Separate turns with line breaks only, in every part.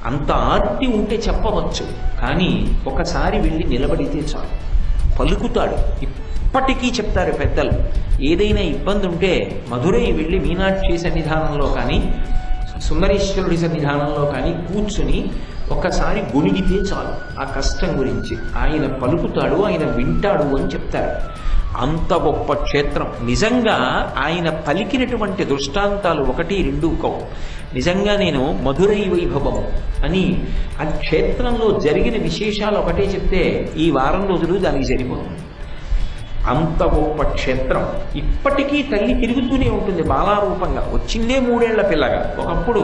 అంత ఆర్తి ఉంటే చెప్పవచ్చు, కానీ ఒకసారి వెళ్ళి నిలబడితే చాలు, పలుకుతాడు. ఇప్పటికీ చెప్తారు పెద్దలు, ఏదైనా ఇబ్బంది ఉంటే మధురై వెళ్ళి మీనాక్షి సన్నిధానంలో కానీ సుందరేశ్వరుడి సన్నిధానంలో కానీ కూర్చుని ఒకసారి గొణిగితే చాలు ఆ కష్టం గురించి. ఆయన పలుకుతాడు, ఆయన వింటాడు అని చెప్తారు. అంత గొప్ప క్షేత్రం. నిజంగా ఆయన పలికినటువంటి దృష్టాంతాలు 1, 2 కవు. నిజంగా నేను మధురై వైభవం అని ఆ క్షేత్రంలో జరిగిన విశేషాలు ఒకటే చెప్తే ఈ వారం రోజులు దానికి సరిపోతుంది. అంత గొప్ప క్షేత్రం. ఇప్పటికీ తల్లి తిరుగుతూనే ఉంటుంది బాలారూపంగా. వచ్చిందే 3 ఏళ్ల పిల్లగా. ఒకప్పుడు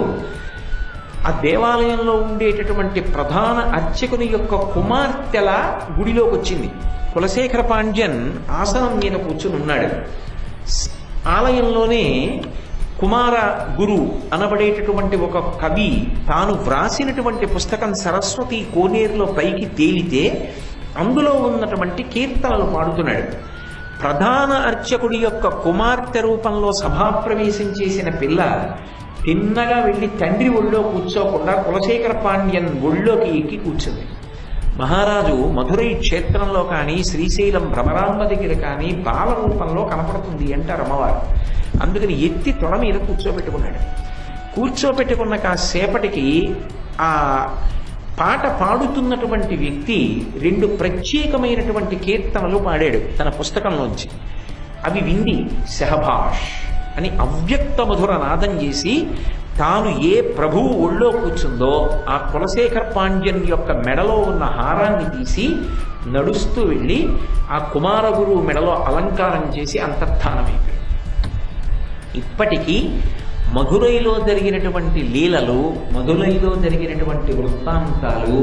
ఆ దేవాలయంలో ఉండేటటువంటి ప్రధాన అర్చకుని యొక్క కుమార్తెల గుడిలోకి వచ్చింది. కులశేఖర పాండ్యన్ ఆసనం మీద కూర్చుని ఉన్నాడు. ఆలయంలోనే కుమార గురు అనబడేటటువంటి ఒక కవి తాను వ్రాసినటువంటి పుస్తకం సరస్వతి కోనేరులో పైకి తేలితే అందులో ఉన్నటువంటి కీర్తనలు పాడుతున్నాడు. ప్రధాన అర్చకుడి యొక్క కుమార్తె రూపంలో సభాప్రవేశం చేసిన పిల్ల తిన్నగా వెళ్ళి తండ్రి ఒళ్ళో కూర్చోకుండా కులశేఖర పాండ్యన్ ఒళ్ళోకి ఎక్కి కూర్చుంది. మహారాజు మధురై క్షేత్రంలో కానీ శ్రీశైలం భ్రమరాంబ దగ్గర కానీ బాల రూపంలో కనపడుతుంది అంటారు అమ్మవారు. అందుకని ఎత్తి తొడ మీద కూర్చోబెట్టుకున్నాడు. కూర్చోబెట్టుకున్న కాసేపటికి ఆ పాట పాడుతున్నటువంటి వ్యక్తి 2 ప్రత్యేకమైనటువంటి కీర్తనలు పాడాడు తన పుస్తకంలోంచి. అవి వింది శహభాష్ అని అవ్యక్త మధుర నాదం చేసి తాను ఏ ప్రభువు ఒళ్ళో కూర్చుందో ఆ కులశేఖర పాండ్యన్ యొక్క మెడలో ఉన్న హారాన్ని తీసి నడుస్తూ వెళ్ళి ఆ కుమారగురువు మెడలో అలంకారం చేసి అంతర్ధానమైపోయింది. ఇప్పటికీ మధురైలో జరిగినటువంటి లీలలు, మధురైలో జరిగినటువంటి వృత్తాంతాలు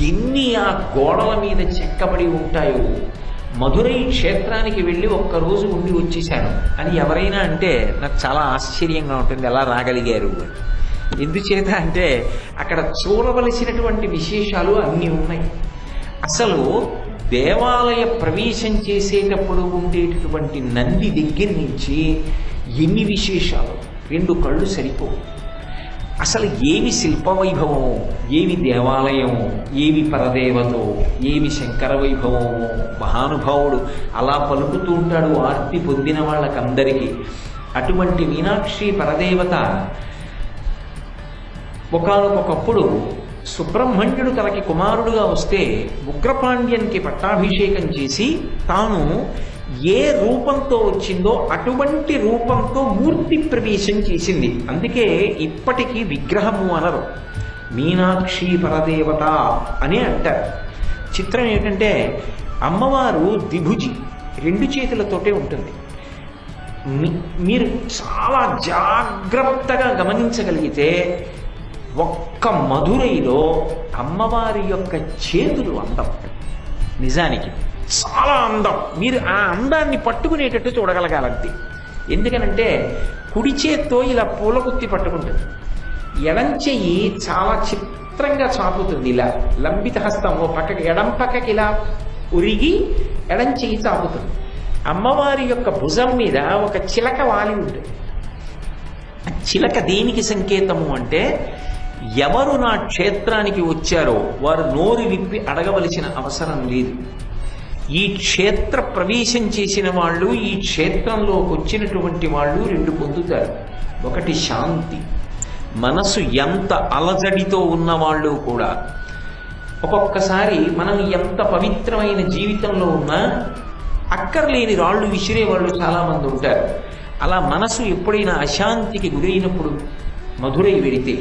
ఎన్ని ఆ గోడల మీద చెక్కబడి ఉంటాయో. మధురై క్షేత్రానికి వెళ్ళి ఒక్కరోజు ఉండి వచ్చేశాను అని ఎవరైనా అంటే నాకు చాలా ఆశ్చర్యంగా ఉంటుంది, ఎలా రాగలిగారు. ఎందుచేత అంటే అక్కడ చూడవలసినటువంటి విశేషాలు అన్నీ ఉన్నాయి. అసలు దేవాలయ ప్రవేశం చేసేటప్పుడు ఉండేటటువంటి నంది దగ్గర నుంచి ఎన్ని విశేషాలు, 2 కళ్ళు సరిపోవు. అసలు ఏమి శిల్పవైభవమో, ఏమి దేవాలయమో, ఏమి పరదేవతో, ఏమి శంకర వైభవమో. మహానుభావుడు అలా పలుకుతూ ఉంటాడు ఆర్తి పొందిన వాళ్ళకందరికీ. అటువంటి మీనాక్షి పరదేవత ఒకానొకప్పుడు సుబ్రహ్మణ్యుడు తనకి కుమారుడుగా వస్తే ఉగ్రపాండ్యన్కి పట్టాభిషేకం చేసి తాను ఏ రూపంతో వచ్చిందో అటువంటి రూపంతో మూర్తి ప్రవేశం చేసింది. అందుకే ఇప్పటికీ విగ్రహము అనరు, మీనాక్షి పరదేవత అని అంటారు. చిత్రం ఏంటంటే అమ్మవారు ద్విభుజి, 2 చేతులతోటే ఉంటుంది. మీరు చాలా జాగ్రత్తగా గమనించగలిగితే ఒక్క మధురైలో అమ్మవారి యొక్క చేతులు అందం, నిజానికి చాలా అందం. మీరు ఆ అందాన్ని పట్టుకునేటట్టు చూడగలగాలంతే. ఎందుకనంటే కుడి చేత్తో ఇలా పూలగుత్తి పట్టుకుంటుంది, ఎడం చెయ్యి చాలా చిత్రంగా చాపుతుంది, ఇలా లంబిత హస్తం ఓ పక్కకి ఎడం పక్కకి ఇలా ఉరిగి ఎడం చెయ్యి చాపుతుంది. అమ్మవారి యొక్క భుజం మీద ఒక చిలక వాలి ఉంటుంది. ఆ చిలక దేనికి సంకేతము అంటే ఎవరు నా క్షేత్రానికి వచ్చారో వారు నోరు విప్పి అడగవలసిన అవసరం లేదు. ఈ క్షేత్ర ప్రవేశం చేసిన వాళ్ళు, ఈ క్షేత్రంలోకి వచ్చినటువంటి వాళ్ళు 2 పొందుతారు. ఒకటి శాంతి. మనసు ఎంత అలజడితో ఉన్నవాళ్ళు కూడా, ఒక్కొక్కసారి మనం ఎంత పవిత్రమైన జీవితంలో ఉన్నా అక్కర్లేని రాళ్ళు విసిరే వాళ్ళు చాలామంది ఉంటారు. అలా మనసు ఎప్పుడైనా అశాంతికి గురైనప్పుడు మధురై వెడితే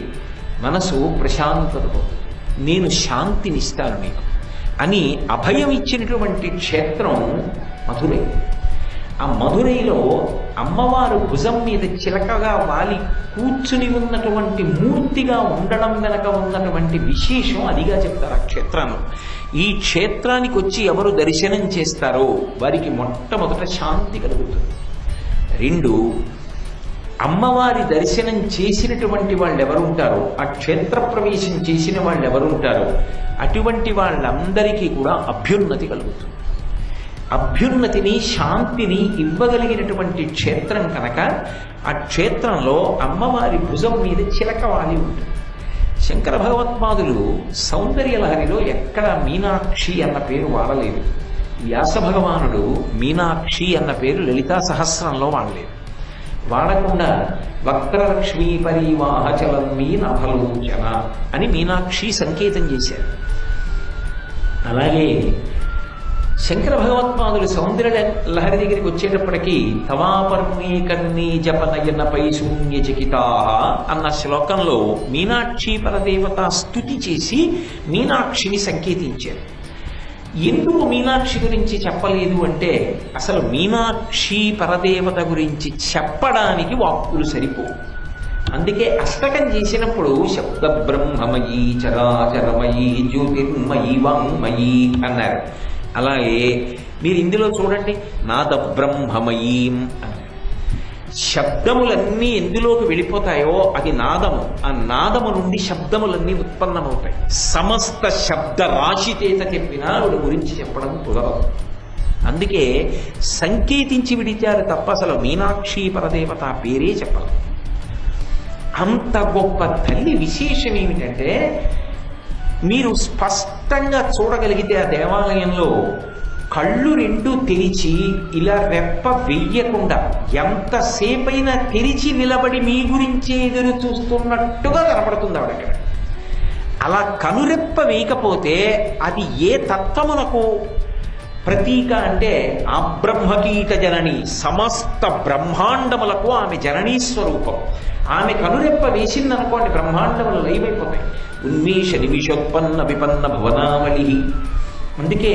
మనసు ప్రశాంతతతో నేను శాంతినిస్తాను నీకు అని అభయం ఇచ్చినటువంటి క్షేత్రం మధురై. ఆ మధురైలో అమ్మవారు భుజం మీద చిలకగా వాలి కూర్చుని ఉన్నటువంటి మూర్తిగా ఉండడం వెనక ఉన్నటువంటి విశేషం అదిగా చెప్తారు ఆ క్షేత్రంలో. ఈ క్షేత్రానికి వచ్చి ఎవరు దర్శనం చేస్తారో వారికి మొట్టమొదట శాంతి కలుగుతుంది. 2, అమ్మవారి దర్శనం చేసినటువంటి వాళ్ళు ఎవరు ఉంటారో, ఆ క్షేత్ర ప్రవేశం చేసిన వాళ్ళు ఎవరు ఉంటారో అటువంటి వాళ్ళందరికీ కూడా అభ్యున్నతి కలుగుతుంది. అభ్యున్నతిని, శాంతిని ఇవ్వగలిగినటువంటి క్షేత్రం కనుక ఆ క్షేత్రంలో అమ్మవారి భుజం మీద చిలక వాలి ఉంటుంది. శంకర భగవత్పాదులు సౌందర్యలహరిలో ఎక్కడ మీనాక్షి అన్న పేరు వాడలేదు. వ్యాస భగవానుడు మీనాక్షి అన్న పేరు లలితా సహస్రంలో వాడలేదు. వాడకుండా వక్రలక్ష్మీ పరివాహచలం మీనభలోచన అని మీనాక్షి సంకేతం చేశారు. అలాగే శంకర భగవత్పాదులు సౌందర్య లహరి దగ్గరికి వచ్చేటప్పటికీ తవాపర్ణీకర్ణీ జపనయనపై శూన్యచకితా అన్న శ్లోకంలో మీనాక్షి పరదేవత స్తుతి చేసి మీనాక్షిని సంకేతించారు. ఎందుకు మీనాక్షి గురించి చెప్పలేదు అంటే అసలు మీనాక్షి పరదేవత గురించి చెప్పడానికి వాక్కులు సరిపోవు. అందుకే అష్టకం చేసినప్పుడు శబ్ద బ్రహ్మమయీ చరాచరమయీ జ్యోతిర్మయీ వాంగ్మయీ అన్నారు. అలాగే మీరు ఇందులో చూడండి నాద బ్రహ్మమయీం అన్నారు. శబ్దములన్నీ ఎందులోకి వెళ్ళిపోతాయో అది నాదము. ఆ నాదము నుండి శబ్దములన్నీ ఉత్పన్నమవుతాయి. సమస్త శబ్ద రాశి చేత చెప్పినా ఆవిడ గురించి చెప్పడం కుదరదు. అందుకే సంకేతించి విడిచారు తప్ప అసలు మీనాక్షి పరదేవత పేరే చెప్పాలి. అంత గొప్ప తల్లి విశేషం ఏమిటంటే మీరు స్పష్టంగా చూడగలిగితే ఆ దేవాలయంలో కళ్ళు రెండు తెరిచి ఇలా రెప్ప వెయ్యకుండా ఎంతసేపైనా తెరిచి నిలబడి మీ గురించి ఎదురు చూస్తున్నట్టుగా కనపడుతుంది ఆవిడ. అలా కనురెప్ప వేయకపోతే అది ఏ తత్వమునకు ప్రతీక అంటే ఆ బ్రహ్మకీట జనని, సమస్త బ్రహ్మాండములకు ఆమె జననీ స్వరూపం. ఆమె కనురెప్ప వేసిందనుకోండి బ్రహ్మాండములు లైవైపోతాయి. ఉన్మేష నిమిషోత్పన్న విపన్న భువనావళి. అందుకే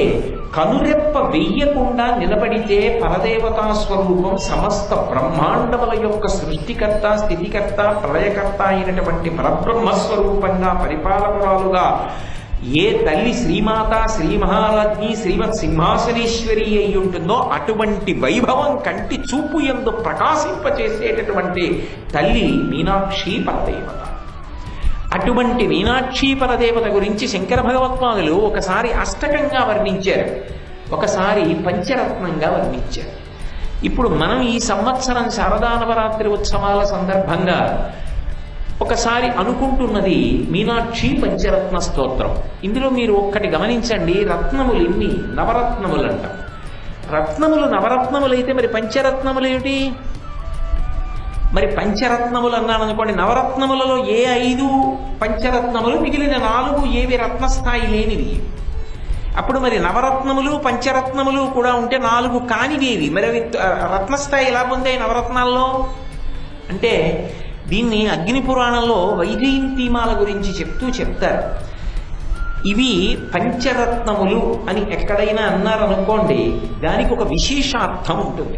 కనురెప్ప వెయ్యకుండా నిలబడితే పరదేవతా స్వరూపం సమస్త బ్రహ్మాండముల యొక్క సృష్టికర్త, స్థితికర్త, ప్రళయకర్త అయినటువంటి పరబ్రహ్మస్వరూపంగా పరిపాలకురాలుగా ఏ తల్లి శ్రీమాత, శ్రీ మహారాజ్ఞి, శ్రీమత్ సింహాసనేశ్వరి అయి ఉంటుందో అటువంటి వైభవం కంటి చూపు యందు ప్రకాశింపచేసేటటువంటి తల్లి మీనాక్షి పరదేవత. అటువంటి మీనాక్షి పరదేవత గురించి శంకర భగవత్పాదులు ఒకసారి అష్టకంగా వర్ణించారు, ఒకసారి పంచరత్నంగా వర్ణించారు. ఇప్పుడు మనం ఈ సంవత్సరం శారదా నవరాత్రి ఉత్సవాల సందర్భంగా ఒకసారి అనుకుంటున్నది మీనాక్షి పంచరత్న స్తోత్రం. ఇందులో మీరు ఒక్కటి గమనించండి, రత్నములు ఎన్ని? నవరత్నములు అంటాం. రత్నములు నవరత్నములైతే మరి పంచరత్నములు ఏమిటి? మరి పంచరత్నములు అన్నాను అనుకోండి, నవరత్నములలో ఏ 5 పంచరత్నములు, మిగిలిన 4 ఏవి రత్నస్థాయి లేనివి. అప్పుడు మరి నవరత్నములు పంచరత్నములు కూడా ఉంటే 4 కానివేవి, మరి అవి రత్నస్థాయి ఎలా పొందాయి నవరత్నాల్లో అంటే? దీన్ని అగ్ని పురాణంలో వైజయంతిమాల గురించి చెప్తారు. ఇవి పంచరత్నములు అని ఎక్కడైనా అన్నారనుకోండి, దానికి ఒక విశేషార్థం ఉంటుంది.